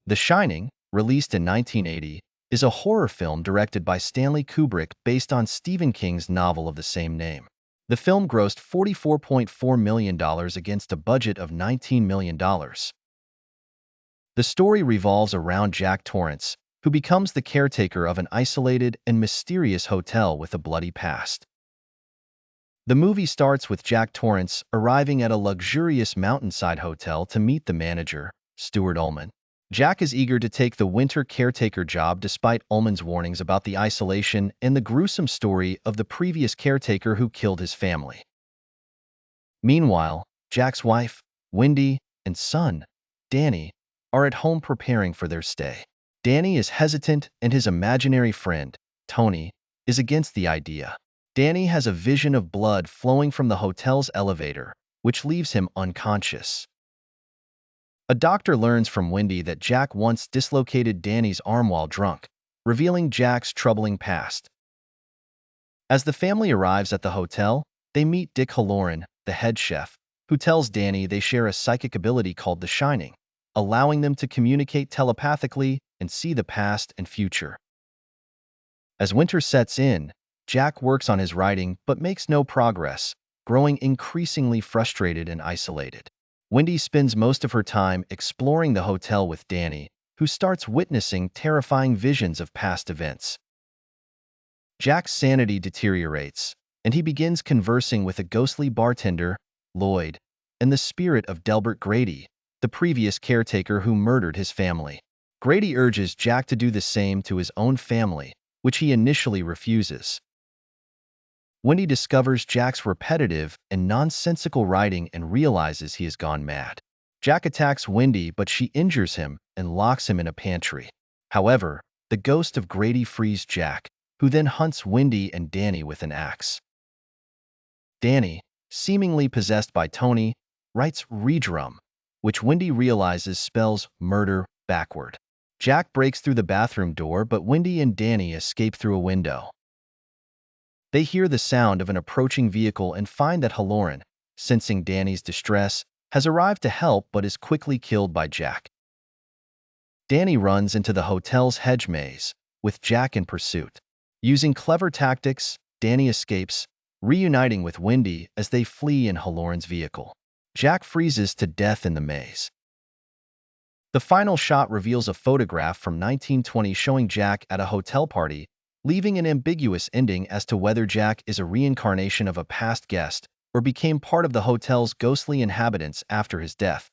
The Shining, released in 1980, is a horror film directed by Stanley Kubrick based on Stephen King's novel of the same name. The film grossed $44.4 million against a budget of $19 million. The story revolves around Jack Torrance, who becomes the caretaker of an isolated and mysterious hotel with a bloody past. The movie starts with Jack Torrance arriving at a luxurious mountainside hotel to meet the manager, Stuart Ullman. Jack is eager to take the winter caretaker job despite Ullman's warnings about the isolation and the gruesome story of the previous caretaker who killed his family. Meanwhile, Jack's wife, Wendy, and son, Danny, are at home preparing for their stay. Danny is hesitant and his imaginary friend, Tony, is against the idea. Danny has a vision of blood flowing from the hotel's elevator, which leaves him unconscious. A doctor learns from Wendy that Jack once dislocated Danny's arm while drunk, revealing Jack's troubling past. As the family arrives at the hotel, they meet Dick Halloran, the head chef, who tells Danny they share a psychic ability called the Shining, allowing them to communicate telepathically and see the past and future. As winter sets in, Jack works on his writing but makes no progress, growing increasingly frustrated and isolated. Wendy spends most of her time exploring the hotel with Danny, who starts witnessing terrifying visions of past events. Jack's sanity deteriorates, and he begins conversing with a ghostly bartender, Lloyd, and the spirit of Delbert Grady, the previous caretaker who murdered his family. Grady urges Jack to do the same to his own family, which he initially refuses. Wendy discovers Jack's repetitive and nonsensical writing and realizes he has gone mad. Jack attacks Wendy, but she injures him and locks him in a pantry. However, the ghost of Grady frees Jack, who then hunts Wendy and Danny with an axe. Danny, seemingly possessed by Tony, writes "redrum," which Wendy realizes spells murder backward. Jack breaks through the bathroom door, but Wendy and Danny escape through a window. They hear the sound of an approaching vehicle and find that Halloran, sensing Danny's distress, has arrived to help but is quickly killed by Jack. Danny runs into the hotel's hedge maze, with Jack in pursuit. Using clever tactics, Danny escapes, reuniting with Wendy as they flee in Halloran's vehicle. Jack freezes to death in the maze. The final shot reveals a photograph from 1920 showing Jack at a hotel party, leaving an ambiguous ending as to whether Jack is a reincarnation of a past guest or became part of the hotel's ghostly inhabitants after his death.